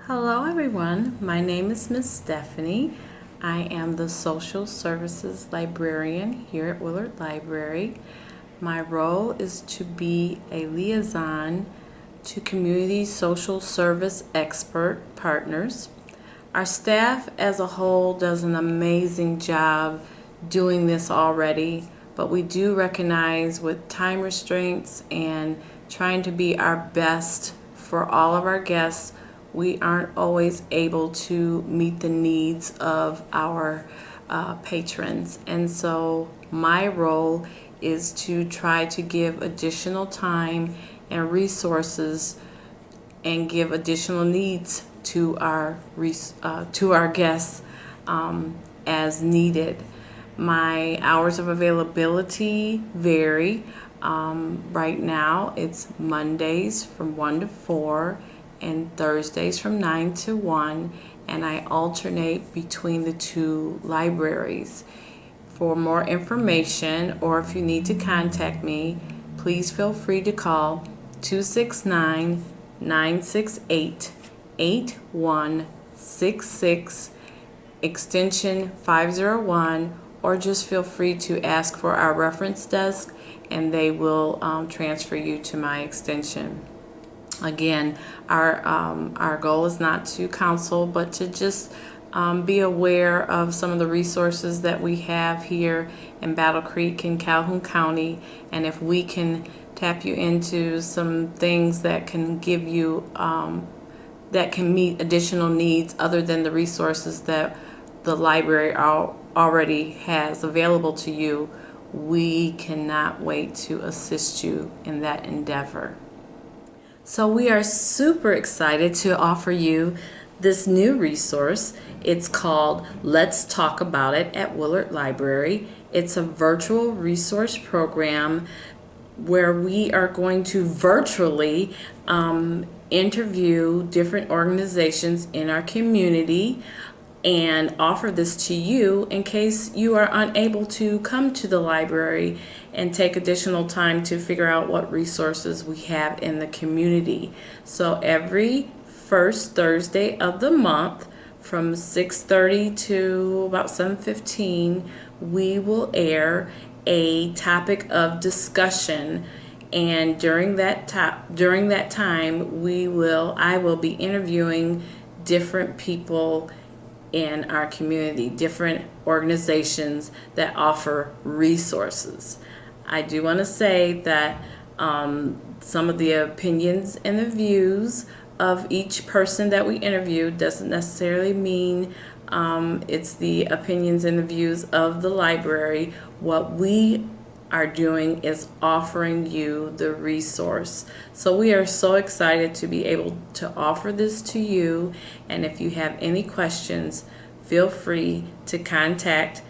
Hello everyone, my name is Miss Stephanie. I am the Social Services Librarian here at Willard Library. My role is to be a liaison to community social service expert partners. Our staff as a whole does an amazing job doing this already, but we do recognize with time restraints and trying to be our best for all of our guests, we aren't always able to meet the needs of our patrons. And so my role is to try to give additional time and resources and give additional needs to our guests as needed. My hours of availability vary. Right now, it's Mondays from 1 to 4 and Thursdays from 9 to 1, and I alternate between the two libraries. For more information, or if you need to contact me, please feel free to call 269-968-8166, extension 501, or just feel free to ask for our reference desk and they will transfer you to my extension. Again, our goal is not to counsel, but to just be aware of some of the resources that we have here in Battle Creek and Calhoun County, and if we can tap you into some things that can give you that can meet additional needs other than the resources that the library already has available to you, we cannot wait to assist you in that endeavor. So we are super excited to offer you this new resource. It's called Let's Talk About It at Willard Library. It's a virtual resource program where we are going to virtually interview different organizations in our community and offer this to you in case you are unable to come to the library and take additional time to figure out what resources we have in the community. So every first Thursday of the month from 6:30 to about 7:15, we will air a topic of discussion, and during that time I will be interviewing different people in our community, different organizations that offer resources. I do want to say that some of the opinions and the views of each person that we interview doesn't necessarily mean it's the opinions and the views of the library. What we are doing is offering you the resource. So we are so excited to be able to offer this to you, and if you have any questions, feel free to contact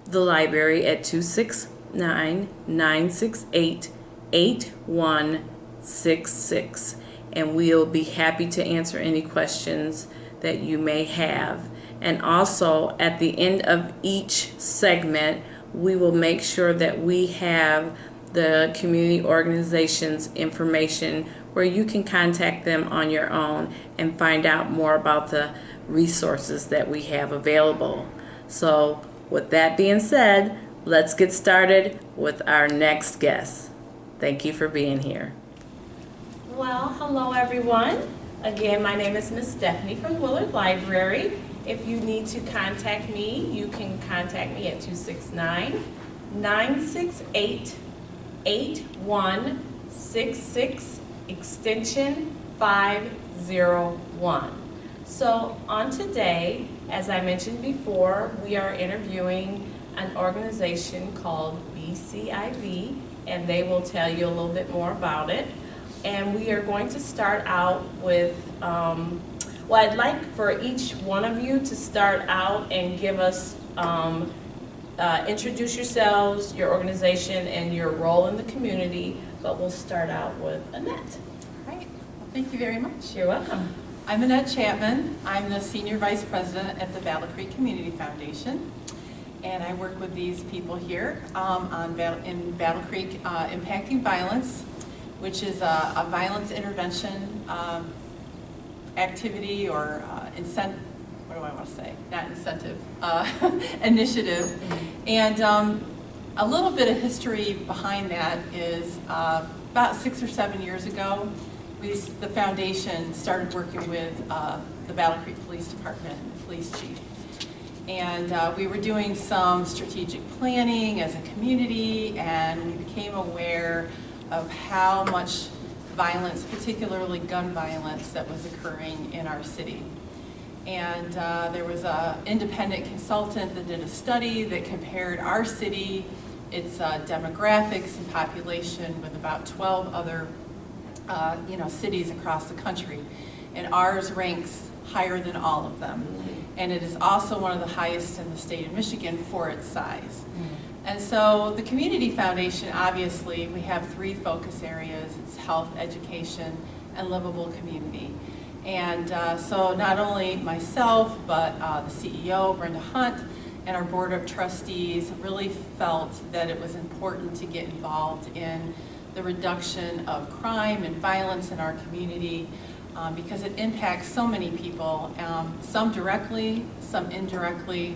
the library at 269-968-8166, and we'll be happy to answer any questions that you may have. And also at the end of each segment, we will make sure that we have the community organization's information where you can contact them on your own and find out more about the resources that we have available. So with that being said, let's get started with our next guest. Thank you for being here. Well, hello everyone. Again, my name is Miss Stephanie from Willard Library. If you need to contact me, you can contact me at 269-968-8166, extension 501. So on today, as I mentioned before, we are interviewing an organization called BCIV, and they will tell you a little bit more about it. And we are going to start out with well, I'd like for each one of you to start out and give us, introduce yourselves, your organization, and your role in the community, but we'll start out with Annette. All right. Well, thank you very much. You're welcome. I'm Annette Chapman. I'm the Senior Vice President at the Battle Creek Community Foundation, and I work with these people here in Battle Creek Impacting Violence, which is a violence intervention activity or what do I want to say? Not incentive, initiative. And a little bit of history behind that is about 6 or 7 years ago, the foundation started working with the Battle Creek Police Department and the police chief. And we were doing some strategic planning as a community, and we became aware of how much violence, particularly gun violence, that was occurring in our city. And there was an independent consultant that did a study that compared our city, its demographics and population, with about 12 other cities across the country. And ours ranks higher than all of them. And it is also one of the highest in the state of Michigan for its size. And so the Community Foundation, obviously, we have 3 focus areas. It's health, education, and livable community. And so not only myself, but the CEO, Brenda Hunt, and our board of trustees really felt that it was important to get involved in the reduction of crime and violence in our community because it impacts so many people, some directly, some indirectly,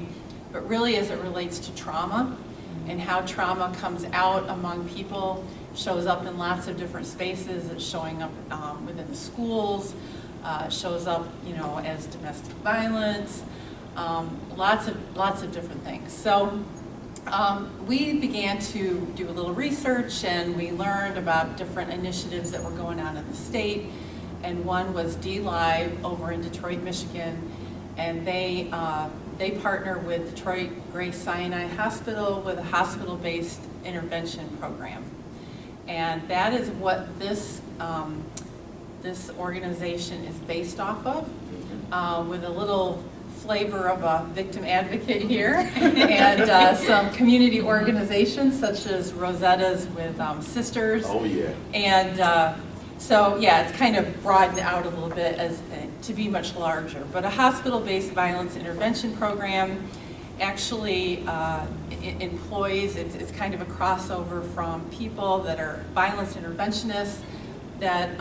but really as it relates to trauma and how trauma comes out among people, shows up in lots of different spaces. It's showing up within the schools, shows up, as domestic violence, lots of different things. So we began to do a little research, and we learned about different initiatives that were going on in the state. And one was D-Live over in Detroit, Michigan, and they partner with Detroit Grace Sinai Hospital with a hospital-based intervention program. And that is what this organization is based off of, with a little flavor of a victim advocate here, and some community organizations such as Rosetta's with Sisters. Oh yeah. And so yeah, it's kind of broadened out a little bit as to be much larger. But a hospital-based violence intervention program actually employs, it's kind of a crossover from people that are violence interventionists that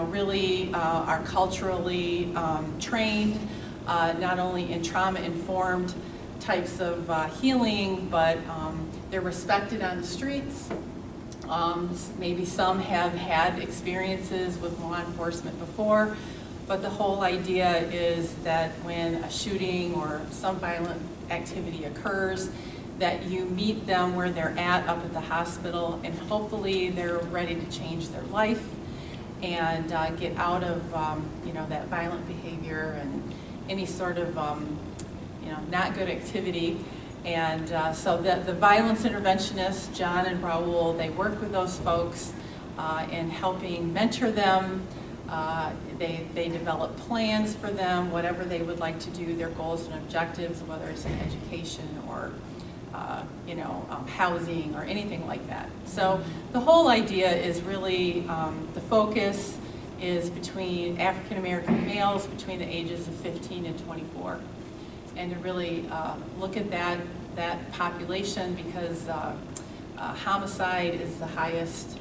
really are culturally trained, not only in trauma-informed types of healing, but they're respected on the streets. Maybe some have had experiences with law enforcement before, but the whole idea is that when a shooting or some violent activity occurs, that you meet them where they're up at the hospital, and hopefully they're ready to change their life and get out of that violent behavior and any sort of not good activity. And so the violence interventionists, John and Raul, they work with those folks in helping mentor them. They develop plans for them, whatever they would like to do, their goals and objectives, whether it's in education or housing or anything like that. So the whole idea is really the focus is between African American males between the ages of 15 and 24. And to really look at that population, because homicide is the highest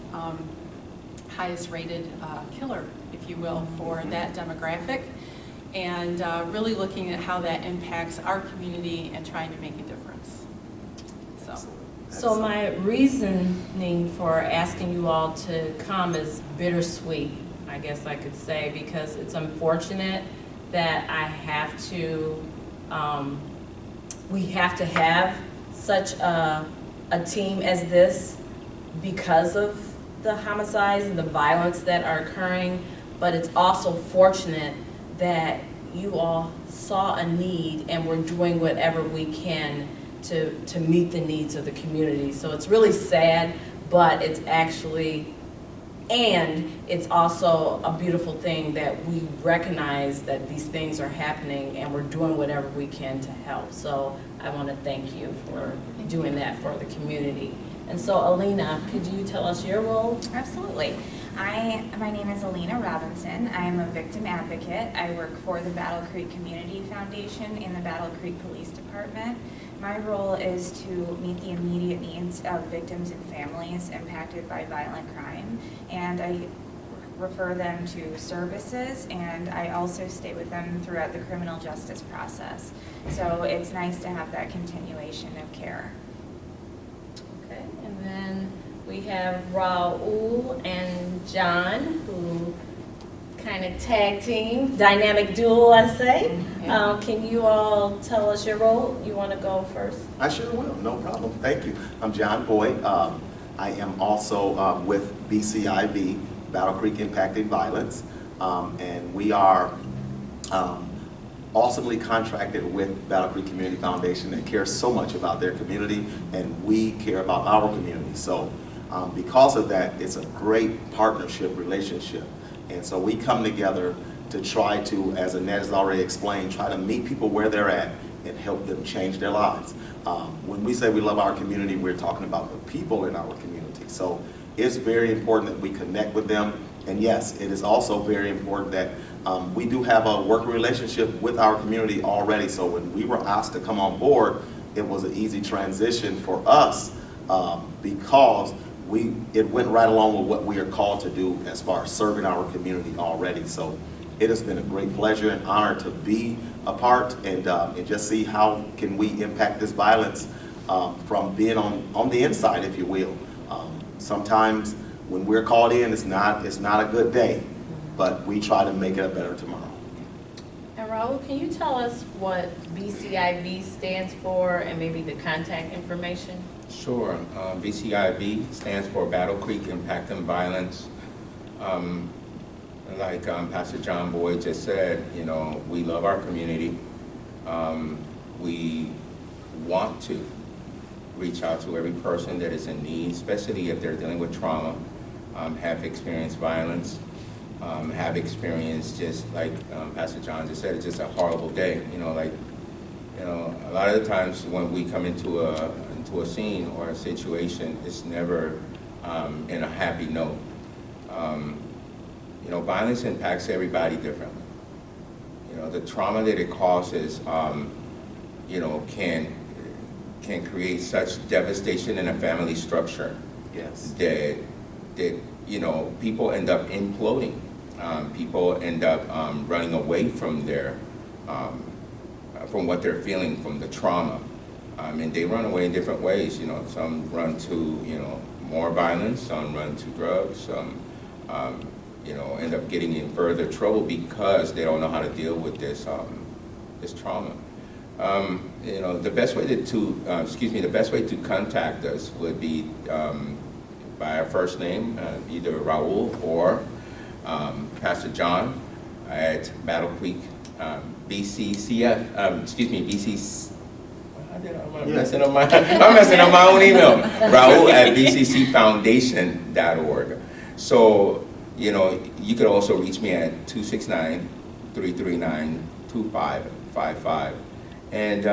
rated killer, if you will, for that demographic, and really looking at how that impacts our community and trying to make a difference. So my reasoning for asking you all to come is bittersweet, I guess I could say, because it's unfortunate that I have to we have to have such a team as this because of the homicides and the violence that are occurring, but it's also fortunate that you all saw a need and we're doing whatever we can to meet the needs of the community. So it's really sad, but it's actually, and it's also a beautiful thing that we recognize that these things are happening and we're doing whatever we can to help. So I want to thank you for doing that for the community. And so Alina, could you tell us your role? Absolutely. My name is Alina Robinson. I am a victim advocate. I work for the Battle Creek Community Foundation in the Battle Creek Police Department. My role is to meet the immediate needs of victims and families impacted by violent crime. And I refer them to services, and I also stay with them throughout the criminal justice process. So it's nice to have that continuation of care. Okay, and then we have Raul and John, who kind of tag team, dynamic duo, I say. Can you all tell us your role? You want to go first? I sure will, no problem. Thank you. I'm John Boyd. I am also with BCIV, Battle Creek Impacting Violence, and we are awesomely contracted with Battle Creek Community Foundation that cares so much about their community, and we care about our community. So because of that, it's a great partnership relationship. And so we come together to try to, as Annette has already explained, try to meet people where they're at and help them change their lives. When we say we love our community, we're talking about the people in our community. So it's very important that we connect with them. And yes, it is also very important that we do have a working relationship with our community already. So when we were asked to come on board, it was an easy transition for us because it went right along with what we are called to do as far as serving our community already. So it has been a great pleasure and honor to be a part and just see how can we impact this violence from being on the inside, if you will. Sometimes when we're called in, it's not a good day, but we try to make it a better tomorrow. And Raul, can you tell us what BCIV stands for and maybe the contact information? Sure. BCIV stands for Battle Creek Impacting Violence. Like Pastor John Boyd just said, you know, we love our community. We want to reach out to every person that is in need, especially if they're dealing with trauma, have experienced violence, have experienced, just like Pastor John just said, it's just a horrible day. You know, like, you know, a lot of the times when we come into a scene or a situation, it's never in a happy note. You know, violence impacts everybody differently. You know, the trauma that it causes, you know, can create such devastation in a family structure. Yes. That you know, people end up imploding. People end up running away from from what they're feeling, from the trauma. And they run away in different ways. You know, some run to, you know, more violence, some run to drugs, some you know, end up getting in further trouble because they don't know how to deal with this trauma. You know, the best way the best way to contact us would be by our first name, either Raul or Pastor John at Battle Creek BCCF. BCC. I'm messing up my own email. Raul at bccfoundation.org. So, you know, you could also reach me at 269-339-2555. And,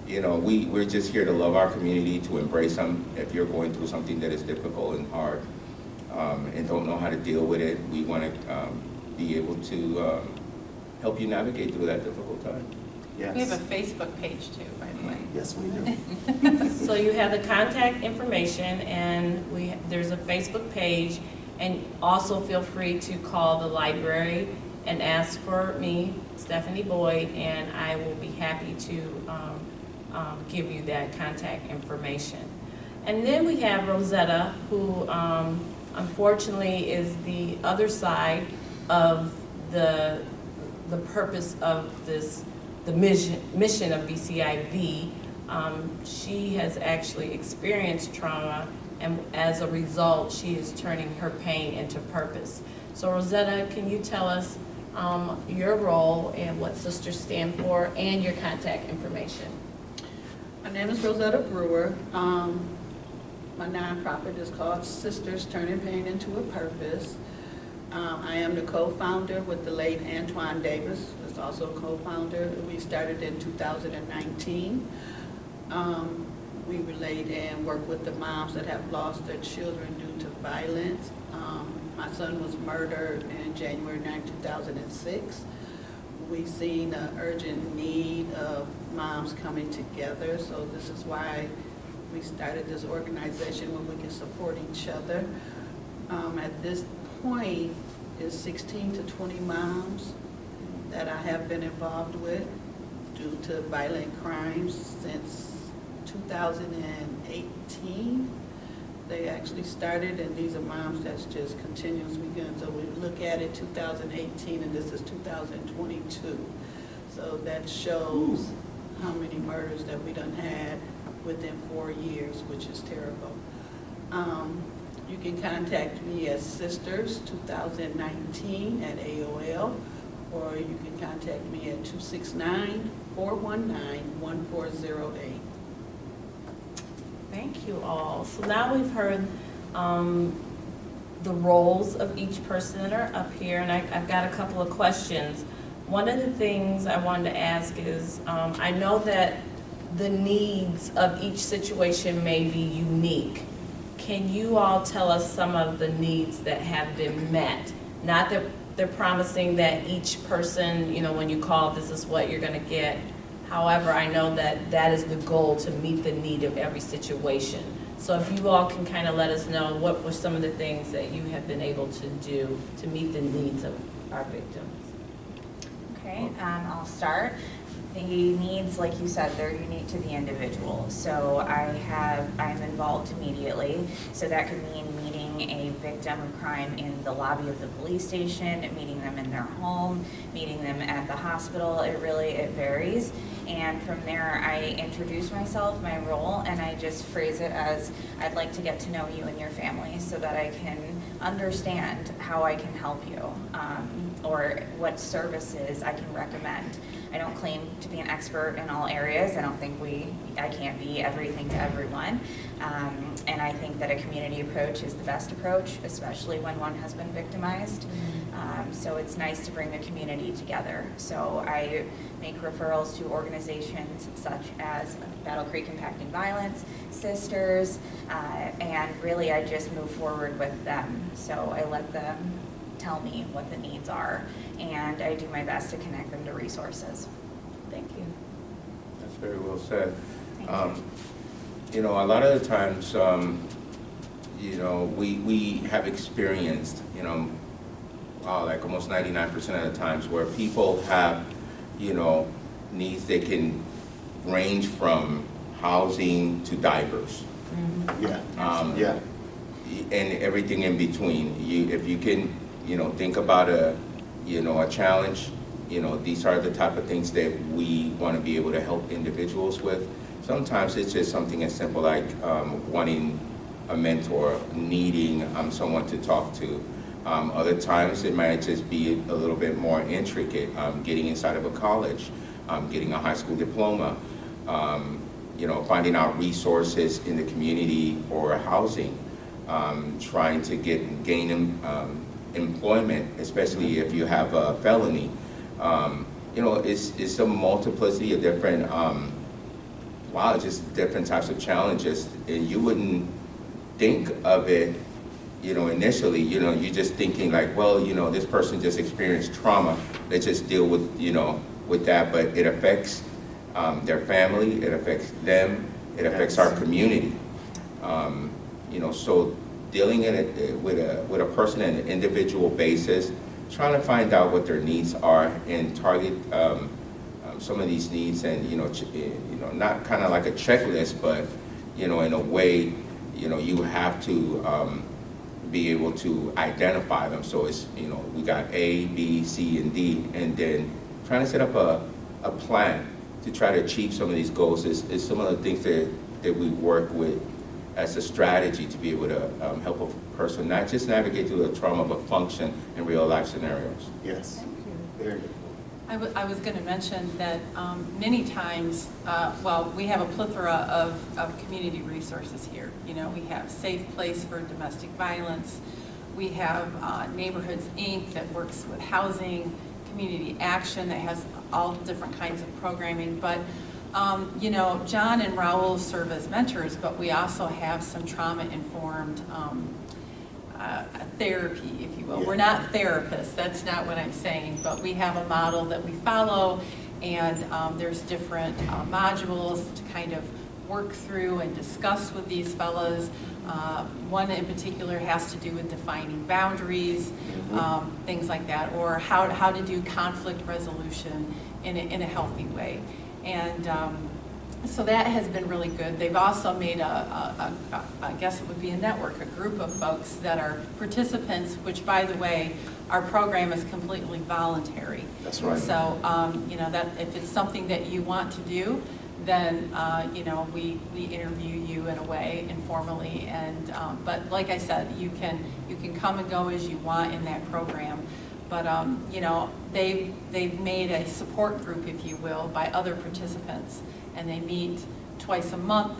you know, we're just here to love our community, to embrace them. If you're going through something that is difficult and hard and don't know how to deal with it, we want to be able to help you navigate through that difficult time. Yes. We have a Facebook page too, by the way. Yes, we do. So you have the contact information, and there's a Facebook page, and also feel free to call the library and ask for me, Stephanie Boyd, and I will be happy to give you that contact information. And then we have Rosetta, who unfortunately is the other side of the purpose of the mission of BCIV. She has actually experienced trauma, and as a result, she is turning her pain into purpose. So Rosetta, can you tell us your role and what Sisters stand for and your contact information? My name is Rosetta Brewer. My nonprofit is called Sisters Turning Pain into a Purpose. I am the co-founder with the late Antoine Davis, who's also a co-founder. We started in 2019. We relate and work with the moms that have lost their children due to violence. My son was murdered in January 9, 2006. We've seen an urgent need of moms coming together, so this is why we started this organization, where we can support each other. At this point, is 16 to 20 moms that I have been involved with due to violent crimes since 2018. They actually started, and these are moms that's just continuously going. So we look at it 2018, and this is 2022. So that shows how many murders that we done had within 4 years, which is terrible. You can contact me at Sisters 2019 at AOL, or you can contact me at 269-419-1408. Thank you all. So now we've heard the roles of each person that are up here, and I've got a couple of questions. One of the things I wanted to ask is, I know that the needs of each situation may be unique. Can you all tell us some of the needs that have been met? Not that they're promising that each person, you know, when you call, this is what you're going to get. However, I know that that is the goal, to meet the need of every situation. So if you all can kind of let us know what were some of the things that you have been able to do to meet the needs of our victims. Okay, I'll start. The needs, like you said, they're unique to the individual. So I'm involved immediately. So that could mean meeting a victim of crime in the lobby of the police station, meeting them in their home, meeting them at the hospital. It varies. And from there, I introduce myself, my role, and I just phrase it as, I'd like to get to know you and your family so that I can understand how I can help you, or what services I can recommend. I don't claim to be an expert in all areas. I don't think I can't be everything to everyone. And I think that a community approach is the best approach, especially when one has been victimized. So it's nice to bring the community together. So I make referrals to organizations such as Battle Creek Impacting Violence, S.I.S.T.E.R.S, and really I just move forward with them. So I let them tell me what the needs are, and I do my best to connect them to resources. Thank you. That's very well said. Thank you. You know, a lot of the times, you know, we have experienced, you know, like almost 99% of the times where people have, you know, needs that can range from housing to diapers. Mm-hmm. Yeah. And everything in between. If you can, you know, think about a challenge, you know, these are the type of things that we want to be able to help individuals with. Sometimes it's just something as simple like wanting a mentor, needing someone to talk to. Other times it might just be a little bit more intricate, getting inside of a college, getting a high school diploma, you know, finding out resources in the community for housing, trying to gain employment, especially if you have a felony. You know, it's a multiplicity of different, just different types of challenges. And you wouldn't think of it, you know, initially, you know, you're just thinking like, well, you know, this person just experienced trauma. Let's just deal with, you know, with that. But it affects their family, it affects them, it affects our community. You know, so dealing in it with a person on an individual basis, trying to find out what their needs are and target some of these needs, and you know, not kind of like a checklist, but you know, in a way, you know, you have to be able to identify them. So it's, you know, we got A, B, C, and D, and then trying to set up a plan to try to achieve some of these goals is some of the things that we work with as a strategy to be able to help a person not just navigate through the trauma, but function in real life scenarios. Yes. Thank you. Very good. I was going to mention that many times, well, we have a plethora of community resources here. You know, we have Safe Place for Domestic Violence. We have Neighborhoods, Inc. that works with housing, Community Action that has all different kinds of programming. But, you know, John and Raul serve as mentors, but we also have some trauma-informed therapy, if you will. Yeah. We're not therapists, that's not what I'm saying, but we have a model that we follow, and there's different modules to kind of work through and discuss with these fellas. One in particular has to do with defining boundaries, things like that, or how to do conflict resolution in a healthy way. And so that has been really good. They've also made I guess it would be a network, a group of folks that are participants, which, by the way, our program is completely voluntary. That's right. So, you know, that if it's something that you want to do, then, you know, we interview you in a way informally. And, but like I said, you can come and go as you want in that program. But, you know, they've made a support group, if you will, by other participants. And they meet twice a month.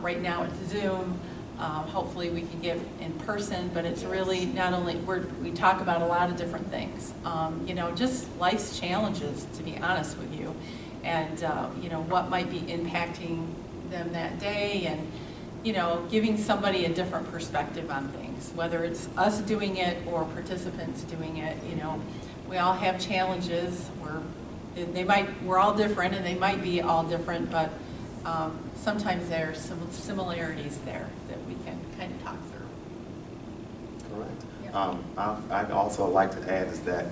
Right now it's Zoom. Hopefully we can get in person, but it's really not only, we talk about a lot of different things. You know, just life's challenges, to be honest with you. And, you know, what might be impacting them that day, and, you know, giving somebody a different perspective on things, whether it's us doing it or participants doing it. You know, we all have challenges. We're all different, and they might be all different, but sometimes there are some similarities there that we can kind of talk through. Correct. Yep. I'd also like to add is that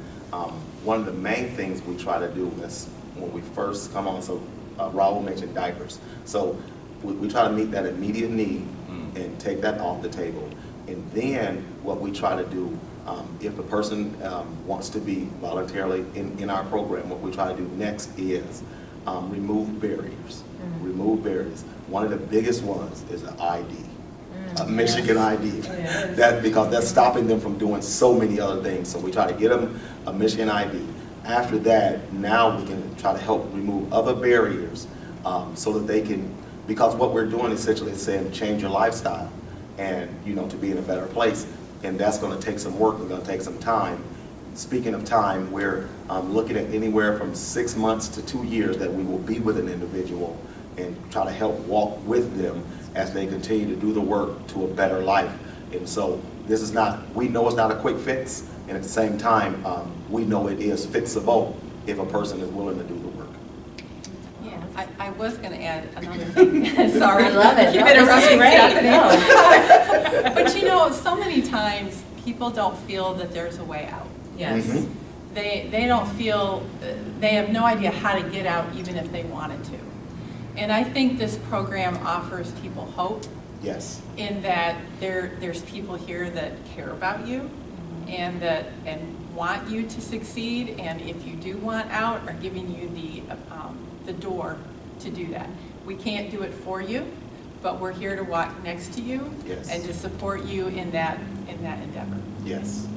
one of the main things we try to do is when we first come on, so Raul mentioned diapers. So we try to meet that immediate need and take that off the table. And then what we try to do, if a person wants to be voluntarily in our program, what we try to do next is remove barriers. Remove barriers. One of the biggest ones is an ID. Michigan ID. Because that's stopping them from doing so many other things. So we try to get them a Michigan ID. After that, now we can try to help remove other barriers so that they can, because what we're doing essentially is saying change your lifestyle and, you know, to be in a better place. And that's going to take some work and going to take some time. Speaking of time, we're looking at anywhere from 6 months to 2 years that we will be with an individual and try to help walk with them as they continue to do the work to a better life. And so this is not, we know it's not a quick fix, and at the same time, we know it is fixable if a person is willing to do the work. Yeah, I was going to add another thing. Sorry. I love it. Keep No, interrupting, this is great. But you know, so many times people don't feel that there's a way out. Yes. They don't feel, they have no idea how to get out even if they wanted to. And I think this program offers people hope. Yes. In that there's people here that care about you and want you to succeed, and if you do want out, are giving you the door to do that. We can't do it for you, but we're here to walk next to you. Yes. And to support you in that endeavor. Yes.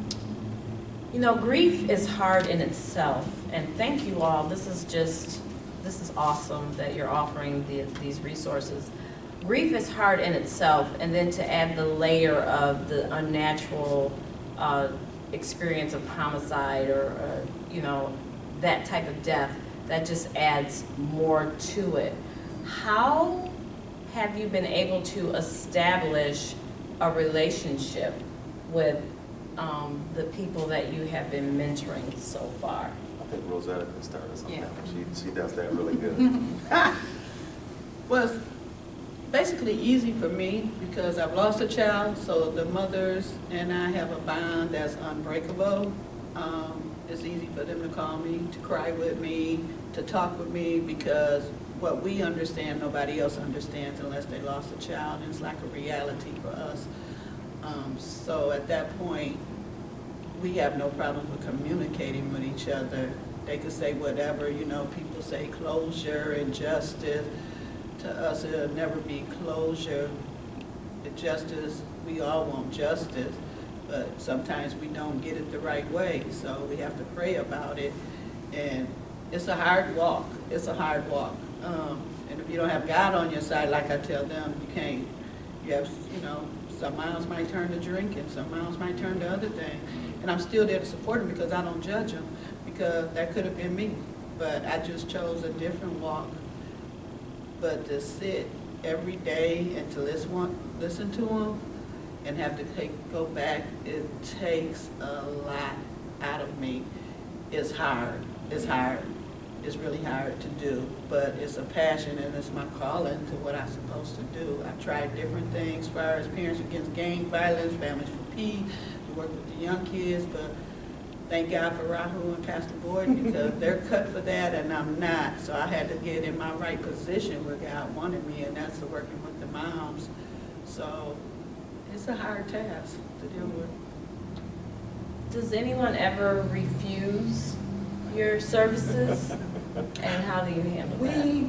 You know, grief is hard in itself, and thank you all. This is awesome that you're offering these resources. Grief is hard in itself, and then to add the layer of the unnatural experience of homicide or you know, that type of death, that just adds more to it. How have you been able to establish a relationship with the people that you have been mentoring so far? I think Rosetta can start us on Yeah. that one. She does that really good. Well, it's basically easy for me because I've lost a child, so the mothers and I have a bond that's unbreakable. It's easy for them to call me, to cry with me, to talk with me, because what we understand, nobody else understands unless they lost a child, and it's like a reality for us. So at that point, we have no problem with communicating with each other. They could say whatever, you know, people say closure and justice. To us, it'll never be closure. The justice, we all want justice, but sometimes we don't get it the right way, so we have to pray about it. And it's a hard walk. It's a hard walk. And if you don't have God on your side, like I tell them, you can't. You have, you know, some miles might turn to drinking, some miles might turn to other things. And I'm still there to support them because I don't judge them, because that could have been me. But I just chose a different walk. But to sit every day and to listen to them and have to go back, it takes a lot out of me. It's hard. It's hard. is really hard to do, but it's a passion and it's my calling to what I'm supposed to do. I tried different things as far as Parents Against Gang Violence, Families for Peace, to work with the young kids, but thank God for Rahul and Pastor Boyd because they're cut for that and I'm not. So I had to get in my right position where God wanted me, and that's working with the moms. So it's a hard task to deal with. Does anyone ever refuse your services? And how do you handle that?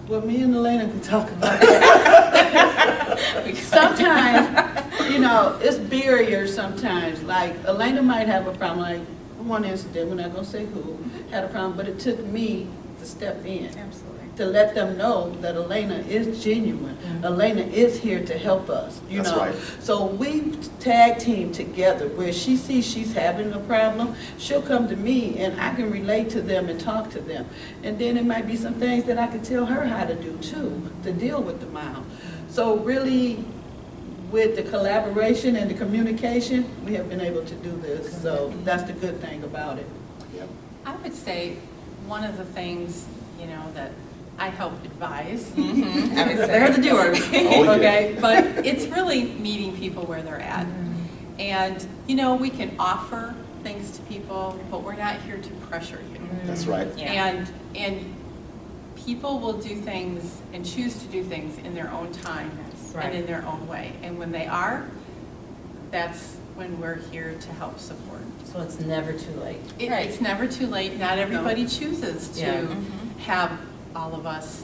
Well, me and Elena can talk about that. Sometimes, you know, it's barriers sometimes. Like, Elena might have a problem. Like, one incident, we're not going to say who, had a problem, but it took me to step in. Absolutely. To let them know that Elena is genuine. Elena is here to help us, you That's know. right. So we tag team together where she sees she's having a problem, she'll come to me and I can relate to them and talk to them. And then it might be some things that I can tell her how to do too, to deal with the mom. So really, with the collaboration and the communication, we have been able to do this. So that's the good thing about it. Yep. I would say one of the things, you know, that I help advise. They're the doers, yeah. okay? But it's really meeting people where they're at. And, you know, we can offer things to people, but we're not here to pressure you. That's right. Yeah. And people will do things and choose to do things in their own time and in their own way. And when they are, that's when we're here to help support. So it's never too late. It's never too late. Not everybody chooses to Yeah. have all of us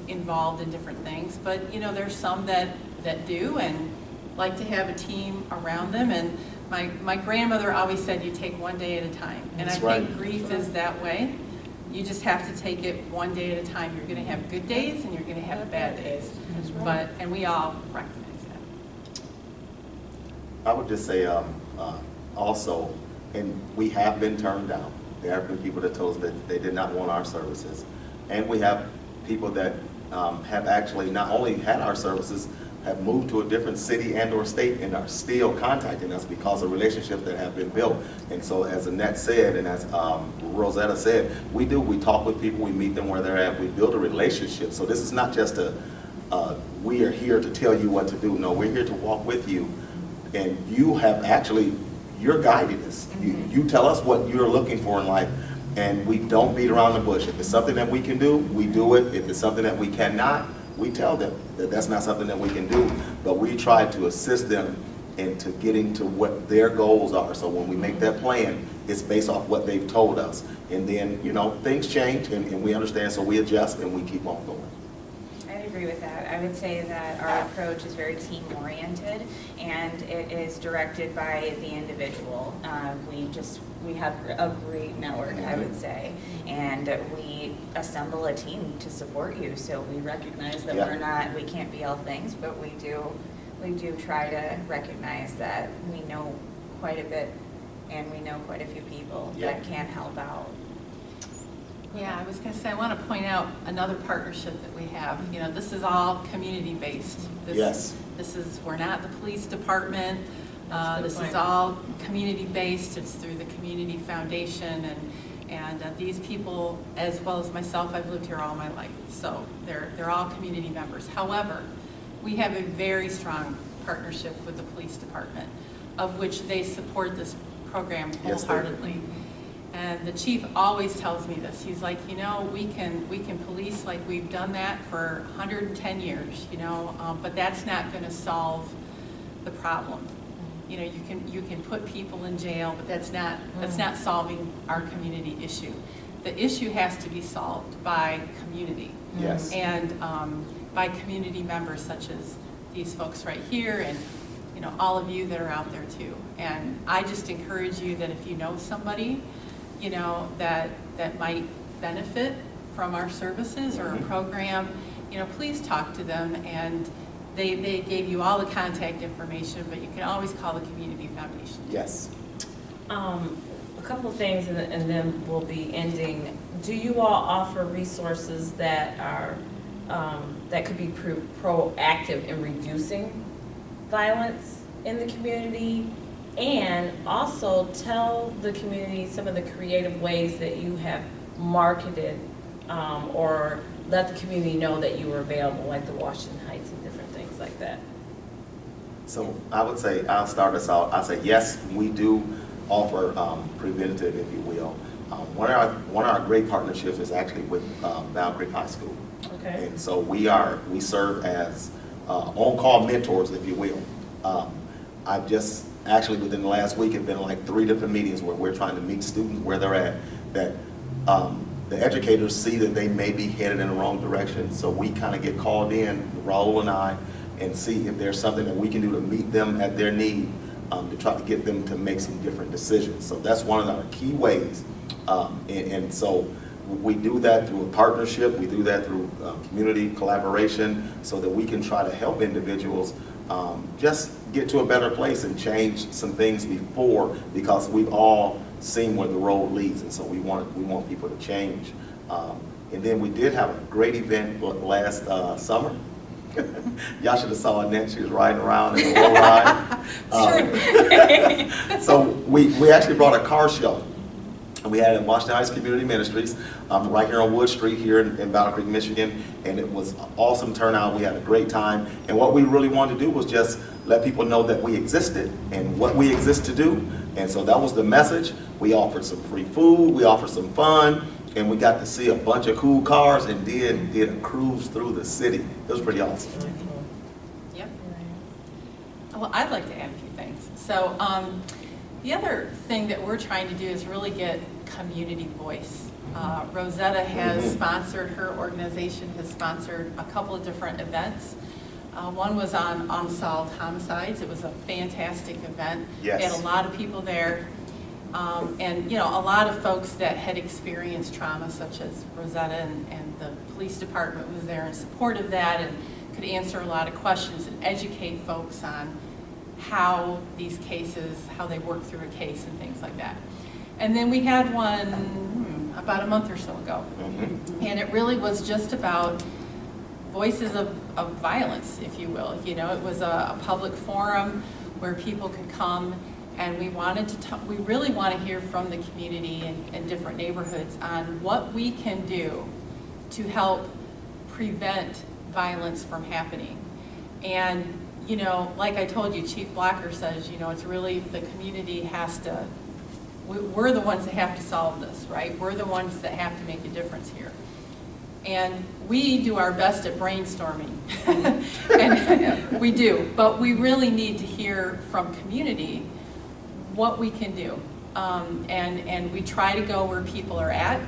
involved in different things, but you know, there's some that do and like to have a team around them. And my grandmother always said, you take one day at a time. And That's I think right. grief is that way. You just have to take it one day at a time. You're going to have good days and you're going to have bad days. And we all recognize that. I would just say also, and we have been turned down. There have been people that told us that they did not want our services. And we have people that have actually not only had our services, have moved to a different city and or state and are still contacting us because of relationships that have been built. And so as Annette said, and as Rosetta said, we talk with people, we meet them where they're at, we build a relationship. So this is not just we are here to tell you what to do. No, we're here to walk with you. And you have actually, you're guiding us. You tell us what you're looking for in life. And we don't beat around the bush. If it's something that we can do, we do it. If it's something that we cannot, we tell them that that's not something that we can do. But we try to assist them into getting to what their goals are. So when we make that plan, it's based off what they've told us. And then, you know, things change and we understand, so we adjust and we keep on going. I agree with that. I would say that our approach is very team-oriented, and it is directed by the individual. We have a great network, I would say, and we assemble a team to support you. So we recognize that we can't be all things, but we do try to recognize that we know quite a bit, and we know quite a few people that can help out. Yeah, I was going to say, I want to point out another partnership that we have. You know, this is all community-based. Yes. We're not the police department. This is all community-based. It's through the Community Foundation, and these people, as well as myself, I've lived here all my life, so they're all community members. However, we have a very strong partnership with the police department, of which they support this program wholeheartedly. And the chief always tells me this. He's like, you know, we can police like we've done that for 110 years, you know, but that's not going to solve the problem. You know, you can put people in jail, but that's not solving our community issue. The issue has to be solved by community. Yes. And by community members such as these folks right here, and you know, all of you that are out there too. And I just encourage you that if you know somebody, you know, that might benefit from our services or a program, you know, please talk to them. And they gave you all the contact information, but you can always call the Community Foundation. Yes. A couple of things, and then we'll be ending. Do you all offer resources that are that could be proactive in reducing violence in the community? And also tell the community some of the creative ways that you have marketed or let the community know that you were available, like the Washington Heights and different things like that? So I would say, I'll start us out. I say, yes, we do offer preventative, if you will. One of our great partnerships is actually with Battle Creek High School. Okay. And so we serve as on-call mentors, if you will. I've just, actually within the last week, have been like 3 different meetings where we're trying to meet students where they're at, that the educators see that they may be headed in the wrong direction. So we kind of get called in, Raul and I, and see if there's something that we can do to meet them at their need, to try to get them to make some different decisions. So that's one of our key ways. And so we do that through a partnership. We do that through community collaboration so that we can try to help individuals just get to a better place and change some things before, because we've all seen where the road leads, and so we want people to change. And then we did have a great event last summer. Y'all should have saw Annette. She was riding around in a low ride. So we actually brought a car show. And we had it in Washington Heights Community Ministries, right here on Wood Street here in Battle Creek, Michigan. And it was an awesome turnout. We had a great time. And what we really wanted to do was just let people know that we existed and what we exist to do. And so that was the message. We offered some free food. We offered some fun. And we got to see a bunch of cool cars and did a cruise through the city. It was pretty awesome. Yep. Well, I'd like to add a few things. So the other thing that we're trying to do is really get community voice. Rosetta has sponsored, her organization has sponsored a couple of different events. One was on unsolved homicides. It was a fantastic event. Yes. We had a lot of people there. And you know, a lot of folks that had experienced trauma, such as Rosetta, and the police department was there in support of that and could answer a lot of questions and educate folks on how these cases, how they work through a case and things like that. And then we had one about a month or so ago. And it really was just about voices of violence, if you will. You know, it was a public forum where people could come, and we wanted to we really want to hear from the community and different neighborhoods on what we can do to help prevent violence from happening. And you know, like I told you, Chief Blocker says, you know, it's really the community has to, we're the ones that have to solve this, right? We're the ones that have to make a difference here. And we do our best at brainstorming, and we do, but we really need to hear from community what we can do. And we try to go where people are at.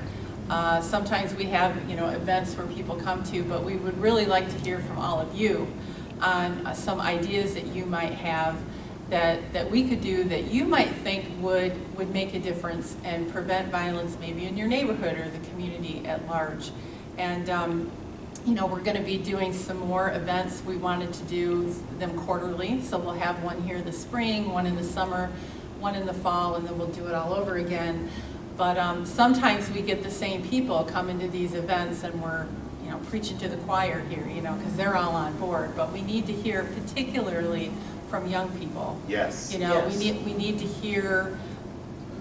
Sometimes we have, you know, events where people come to, but we would really like to hear from all of you on some ideas that you might have that we could do that you might think would make a difference and prevent violence maybe in your neighborhood or the community at large. And you know, we're going to be doing some more events. We wanted to do them quarterly, so we'll have one here this spring, one in the summer, one in the fall, and then we'll do it all over again. But sometimes we get the same people come into these events and we're, you know, preaching to the choir here, you know, because they're all on board. But we need to hear particularly from young people. Yes. You know, yes. we need to hear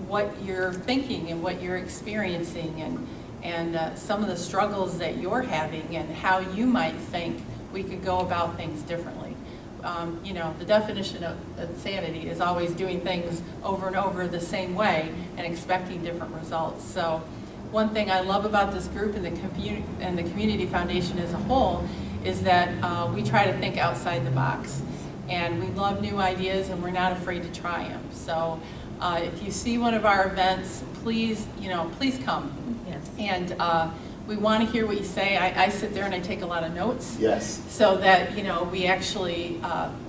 what you're thinking and what you're experiencing and some of the struggles that you're having and how you might think we could go about things differently. You know, the definition of insanity is always doing things over and over the same way and expecting different results. So one thing I love about this group and the Community Foundation as a whole is that we try to think outside the box. And we love new ideas and we're not afraid to try them. So if you see one of our events, please, you know, please come. Yes. And we want to hear what you say. I sit there and I take a lot of notes. Yes. So that, you know, we actually,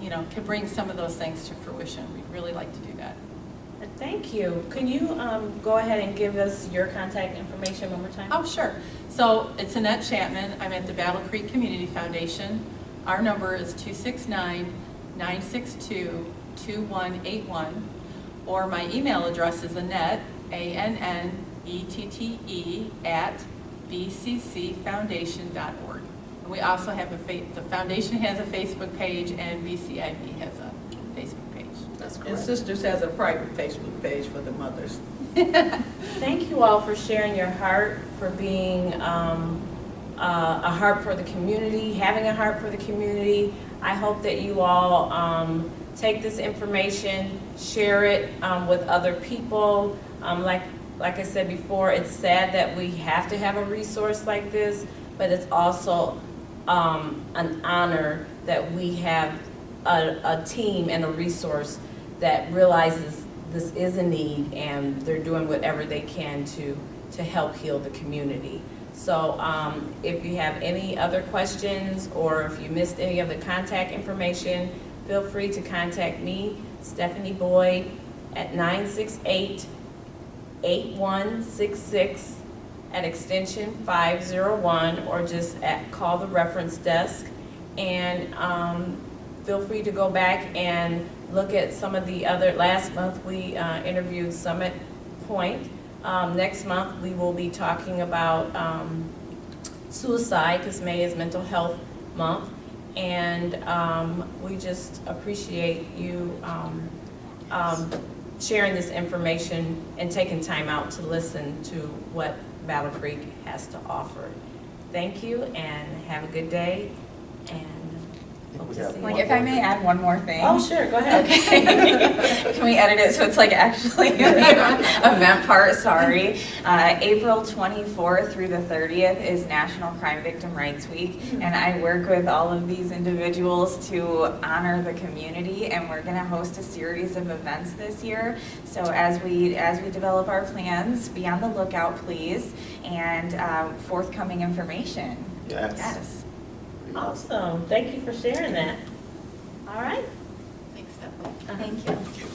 you know, can bring some of those things to fruition. We'd really like to do that. Thank you. Can you go ahead and give us your contact information one more time? Oh, sure. So it's Annette Chapman. I'm at the Battle Creek Community Foundation. Our number is 269-962-2181. Or my email address is Annette, ANNETTE, @bccfoundation.org. And we also have the foundation has a Facebook page and BCIB has a Facebook page. And Sisters has a private Facebook page for the mothers. Thank you all for sharing your heart, for being a heart for the community, having a heart for the community. I hope that you all take this information, share it with other people. Like I said before, it's sad that we have to have a resource like this, but it's also an honor that we have a team and a resource that realizes this is a need and they're doing whatever they can to help heal the community. So if you have any other questions or if you missed any of the contact information, feel free to contact me, Stephanie Boyd, at 968-8166 at extension 501, or just call the reference desk. And feel free to go back and look at some of the other. Last month we interviewed Summit Point. Next month we will be talking about suicide, because May is Mental Health Month. And we just appreciate you sharing this information and taking time out to listen to what Battle Creek has to offer. Thank you and have a good day. And hope to see you. Like, if I may add one more thing. Oh, sure, go ahead. Okay. Can we edit it so it's like actually the event part? Sorry. April 24th through the 30th is National Crime Victim Rights Week, and I work with all of these individuals to honor the community, and we're going to host a series of events this year. So as we develop our plans, be on the lookout, please, and forthcoming information. Yes. Awesome. Thank you for sharing that. All right. Thanks, Stephanie. Thank you.